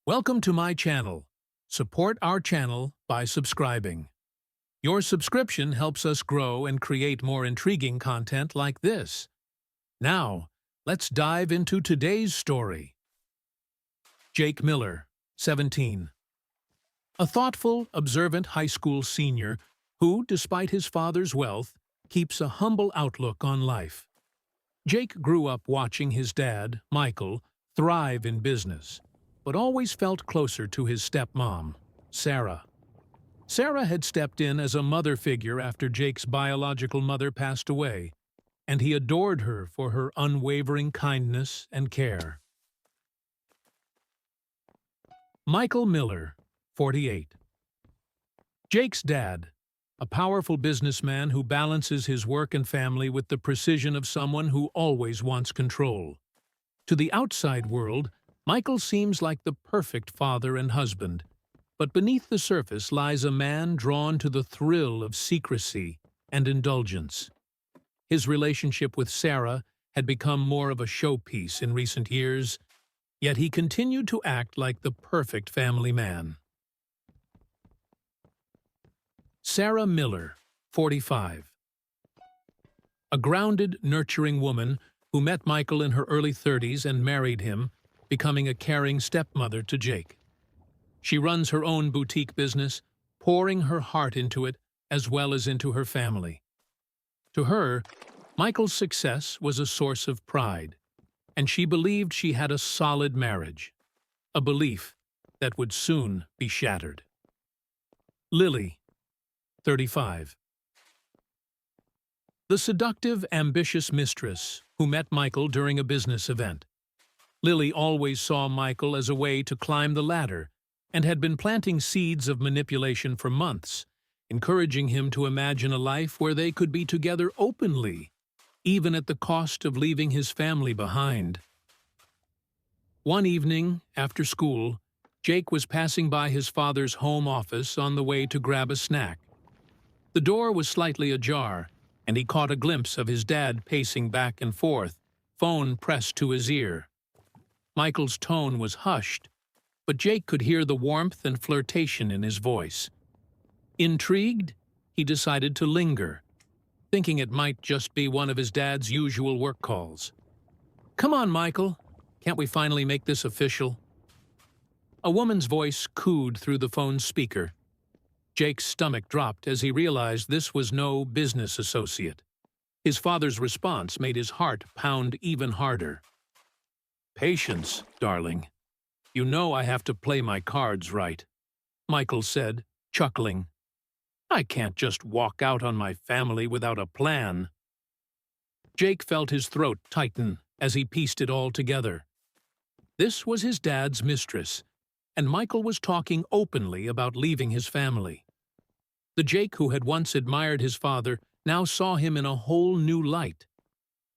Welcome to my channel. Support our channel by subscribing. Your subscription helps us grow and create more intriguing content like this. Now, let's dive into today's story. Jake Miller, 17. A thoughtful, observant high school senior who, despite his father's wealth, keeps a humble outlook on life. Jake grew up watching his dad, Michael, thrive in business, but always felt closer to his stepmom, Sarah. Sarah had stepped in as a mother figure after Jake's biological mother passed away, and he adored her for her unwavering kindness and care. Michael Miller, 48. Jake's dad, a powerful businessman who balances his work and family with the precision of someone who always wants control. To the outside world, Michael seems like the perfect father and husband, but beneath the surface lies a man drawn to the thrill of secrecy and indulgence. His relationship with Sarah had become more of a showpiece in recent years, yet he continued to act like the perfect family man. Sarah Miller, 45. A grounded, nurturing woman who met Michael in her early 30s and married him, becoming a caring stepmother to Jake. She runs her own boutique business, pouring her heart into it as well as into her family. To her, Michael's success was a source of pride, and she believed she had a solid marriage, a belief that would soon be shattered. Lily, 35. The seductive, ambitious mistress who met Michael during a business event. Lily always saw Michael as a way to climb the ladder and had been planting seeds of manipulation for months, encouraging him to imagine a life where they could be together openly, even at the cost of leaving his family behind. One evening, after school, Jake was passing by his father's home office on the way to grab a snack. The door was slightly ajar, and he caught a glimpse of his dad pacing back and forth, phone pressed to his ear. Michael's tone was hushed, but Jake could hear the warmth and flirtation in his voice. Intrigued, he decided to linger, thinking it might just be one of his dad's usual work calls. "Come on, Michael. Can't we finally make this official?" A woman's voice cooed through the phone's speaker. Jake's stomach dropped as he realized this was no business associate. His father's response made his heart pound even harder. "Patience, darling. You know I have to play my cards right," Michael said, chuckling. "I can't just walk out on my family without a plan." Jake felt his throat tighten as he pieced it all together. This was his dad's mistress, and Michael was talking openly about leaving his family. The Jake who had once admired his father now saw him in a whole new light,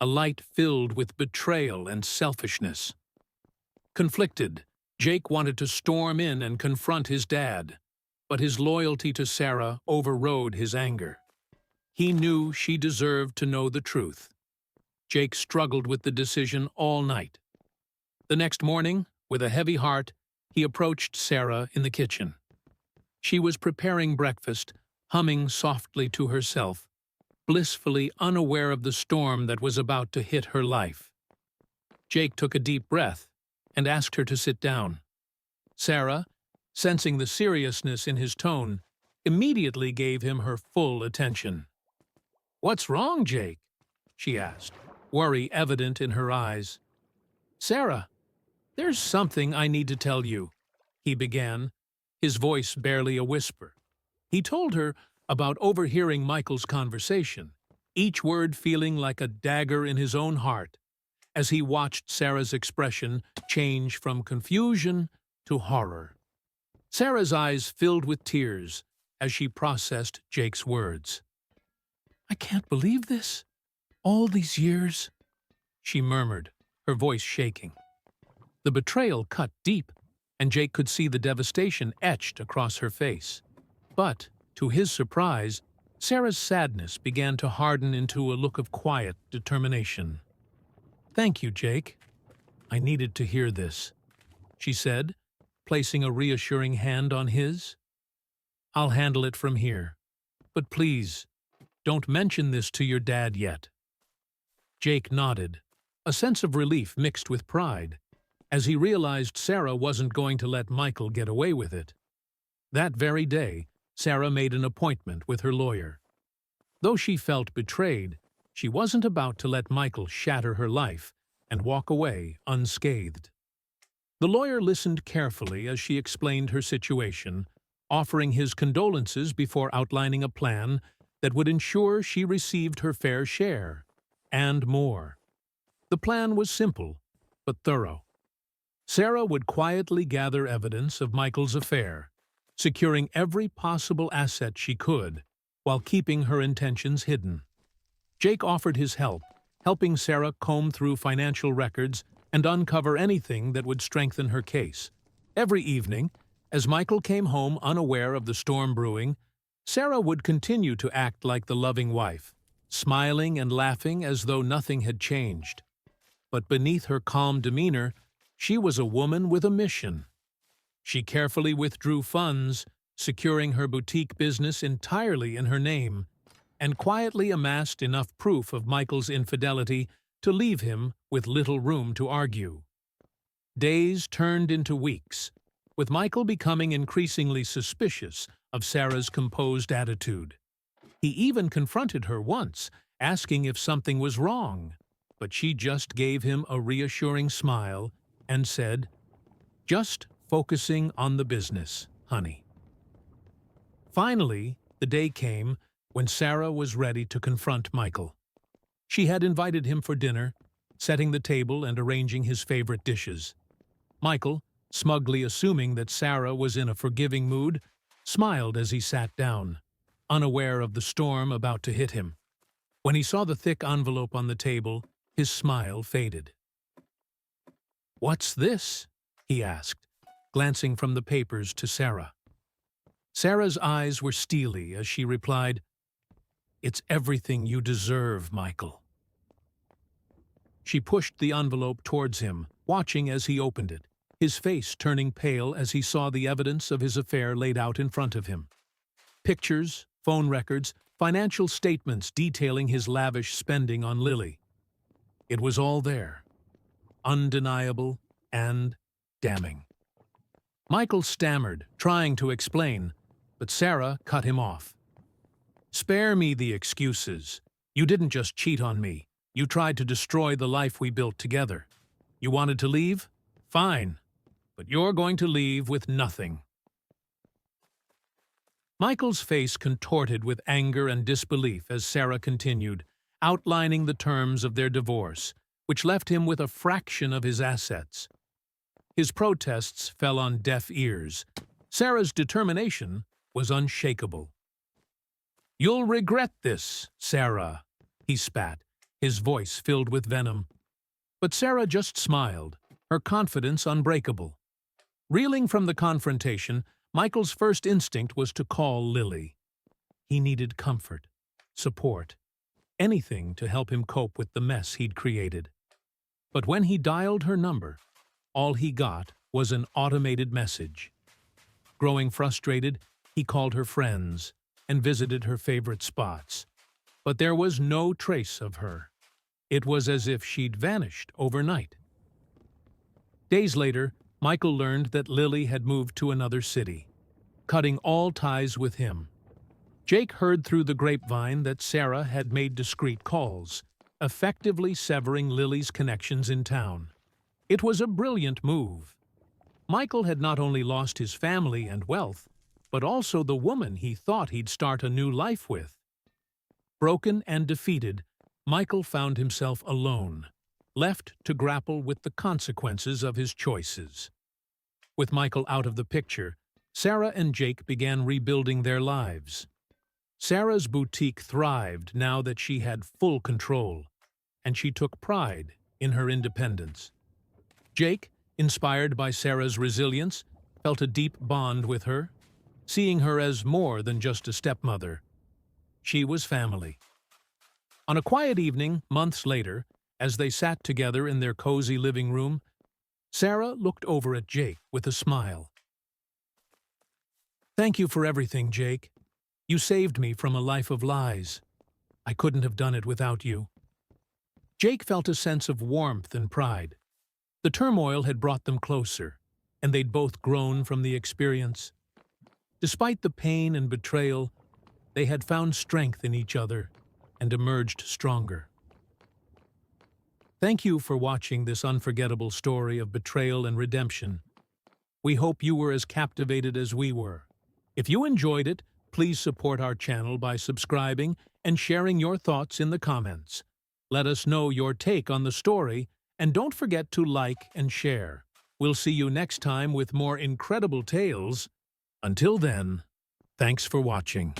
a light filled with betrayal and selfishness. Conflicted, Jake wanted to storm in and confront his dad, but his loyalty to Sarah overrode his anger. He knew she deserved to know the truth. Jake struggled with the decision all night. The next morning, with a heavy heart, he approached Sarah in the kitchen. She was preparing breakfast, humming softly to herself, blissfully unaware of the storm that was about to hit her life. Jake took a deep breath and asked her to sit down. Sarah, sensing the seriousness in his tone, immediately gave him her full attention. "What's wrong, Jake?" she asked, worry evident in her eyes. "Sarah, there's something I need to tell you," he began, his voice barely a whisper. He told her about overhearing Michael's conversation, each word feeling like a dagger in his own heart, as he watched Sarah's expression change from confusion to horror. Sarah's eyes filled with tears as she processed Jake's words. "I can't believe this. All these years," she murmured, her voice shaking. The betrayal cut deep, and Jake could see the devastation etched across her face. But, to his surprise, Sarah's sadness began to harden into a look of quiet determination. "Thank you, Jake. I needed to hear this," she said, placing a reassuring hand on his. "I'll handle it from here. But please, don't mention this to your dad yet." Jake nodded, a sense of relief mixed with pride, as he realized Sarah wasn't going to let Michael get away with it. That very day, Sarah made an appointment with her lawyer. Though she felt betrayed, she wasn't about to let Michael shatter her life and walk away unscathed. The lawyer listened carefully as she explained her situation, offering his condolences before outlining a plan that would ensure she received her fair share, and more. The plan was simple, but thorough. Sarah would quietly gather evidence of Michael's affair, securing every possible asset she could, while keeping her intentions hidden. Jake offered his help, helping Sarah comb through financial records and uncover anything that would strengthen her case. Every evening, as Michael came home unaware of the storm brewing, Sarah would continue to act like the loving wife, smiling and laughing as though nothing had changed. But beneath her calm demeanor, she was a woman with a mission. She carefully withdrew funds, securing her boutique business entirely in her name, and quietly amassed enough proof of Michael's infidelity to leave him with little room to argue. Days turned into weeks, with Michael becoming increasingly suspicious of Sarah's composed attitude. He even confronted her once, asking if something was wrong, but she just gave him a reassuring smile and said, "Just focusing on the business, honey." Finally, the day came when Sarah was ready to confront Michael. She had invited him for dinner, setting the table and arranging his favorite dishes. Michael, smugly assuming that Sarah was in a forgiving mood, smiled as he sat down, unaware of the storm about to hit him. When he saw the thick envelope on the table, his smile faded. "What's this?" he asked, glancing from the papers to Sarah. Sarah's eyes were steely as she replied, "It's everything you deserve, Michael." She pushed the envelope towards him, watching as he opened it, his face turning pale as he saw the evidence of his affair laid out in front of him. Pictures, phone records, financial statements detailing his lavish spending on Lily. It was all there, undeniable and damning. Michael stammered, trying to explain, but Sarah cut him off. "Spare me the excuses. You didn't just cheat on me. You tried to destroy the life we built together. You wanted to leave? Fine. But you're going to leave with nothing." Michael's face contorted with anger and disbelief as Sarah continued, outlining the terms of their divorce, which left him with a fraction of his assets. His protests fell on deaf ears. Sarah's determination was unshakable. "You'll regret this, Sarah," he spat, his voice filled with venom. But Sarah just smiled, her confidence unbreakable. Reeling from the confrontation, Michael's first instinct was to call Lily. He needed comfort, support, anything to help him cope with the mess he'd created. But when he dialed her number, all he got was an automated message. Growing frustrated, he called her friends and visited her favorite spots. But there was no trace of her. It was as if she'd vanished overnight. Days later, Michael learned that Lily had moved to another city, cutting all ties with him. Jake heard through the grapevine that Sarah had made discreet calls, effectively severing Lily's connections in town. It was a brilliant move. Michael had not only lost his family and wealth, but also the woman he thought he'd start a new life with. Broken and defeated, Michael found himself alone, left to grapple with the consequences of his choices. With Michael out of the picture, Sarah and Jake began rebuilding their lives. Sarah's boutique thrived now that she had full control, and she took pride in her independence. Jake, inspired by Sarah's resilience, felt a deep bond with her, seeing her as more than just a stepmother. She was family. On a quiet evening, months later, as they sat together in their cozy living room, Sarah looked over at Jake with a smile. Thank you for everything, Jake. You saved me from a life of lies. I couldn't have done it without you. Jake felt a sense of warmth and pride. The turmoil had brought them closer, and they'd both grown from the experience. Despite the pain and betrayal, they had found strength in each other and emerged stronger. Thank you for watching this unforgettable story of betrayal and redemption. We hope you were as captivated as we were. If you enjoyed it, please support our channel by subscribing and sharing your thoughts in the comments. Let us know your take on the story, and don't forget to like and share. We'll see you next time with more incredible tales. Until then, thanks for watching.